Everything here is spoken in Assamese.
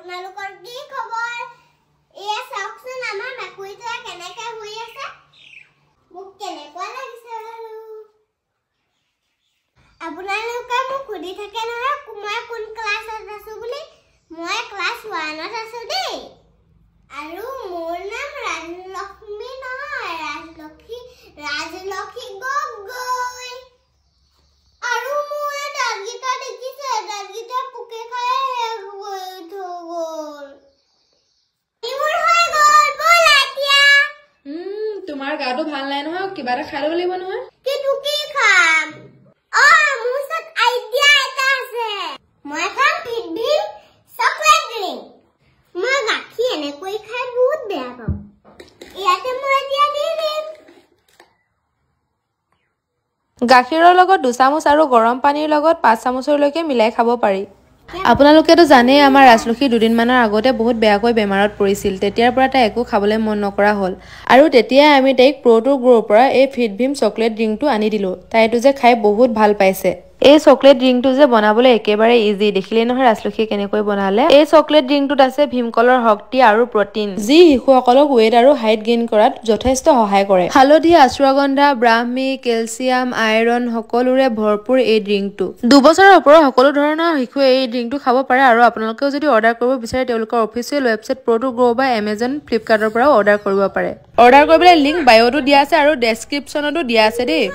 আপোনালোকৰ কি খবৰ এয়া চাওকচোন আমাৰ মেকুৰীটোৱে কেনেকৈ শুই আছে মোক কেনেকুৱা লাগিছে বাৰু আপোনালোকে মোক সুধি থাকে নহয় মই কোন ক্লাছত আছো বুলি মই ক্লাছ 1ত আছো দেই আৰু মোৰ নাম ৰাজলক্ষ্মী নহয় ৰাজলক্ষ্মী গগৈ আৰু মোৰ দাগিটা দেখিছে দাগিটা পোকে খাই তোমাৰ গাটো ভাল নাই নহয় কিবা এটা খাই ল'ব লাগিব নহয় কি খাম মোৰ ওচৰত আইডিয়া এটা আছে মই খাম পিডভিল চকলেট ড্ৰিংক মই গাখীৰ এনেকৈ খাই বহুত বেয়া পাওঁ ইয়াতে মই এতিয়া দিম গাখীৰৰ লগত 2 চামুচ আৰু গৰম পানীৰ লগত 5 চামুচলৈকে মিলাই খাব পাৰি আপোনালোকেতো জানেই আমাৰ ৰাজলক্ষ্মী দুদিনমানৰ আগতে বহুত বেয়াকৈ বেমাৰত পৰিছিল তেতিয়াৰ পৰা তাই একো খাবলৈ মন নকৰা হ'ল আৰু তেতিয়াই আমি তাইক প্ৰ'2 গ্ৰ'ৰ পৰা এই ফিডভিম চকলেট ড্ৰিংকটো আনি দিলো তাইটো যে খাই বহুত ভাল পাইছে এই চকলেট ড্ৰিংকটো যে বনাবলৈ একেবাৰে ইজি দেখিলেই নহয় ৰাজলক্ষ্মী কেনেকৈ বনালে এই চকলেট ড্ৰিংকটোত আছে ভীমকলৰ শক্তি আৰু প্ৰটিন যি শিশুসকলক ওয়েট আৰু হাইট গেইন কৰাত যথেষ্ট সহায় কৰে হালধি অশ্বগন্ধা ব্ৰাহ্মী কেলছিয়াম আইৰণ সকলোৰে ভৰপুৰ এই ড্ৰিংকটো 2 বছৰৰ ওপৰৰ সকলো ধৰণৰ শিশুৱে এই ড্ৰিংকটো খাব পাৰে আৰু আপোনালোকেও যদি অৰ্ডাৰ কৰিব বিচাৰে তেওঁলোকৰ অফিচিয়েল ৱেবছাইট প্ৰ'2 গ্ৰ' বা এমাজন ফ্লিপকাৰ্টৰ পৰাও অৰ্ডাৰ কৰিব পাৰে অৰ্ডাৰ কৰিবলৈ লিংক বায়'টো দিয়া আছে আৰু ডেছক্ৰিপশ্যনতো দিয়া আছে দেই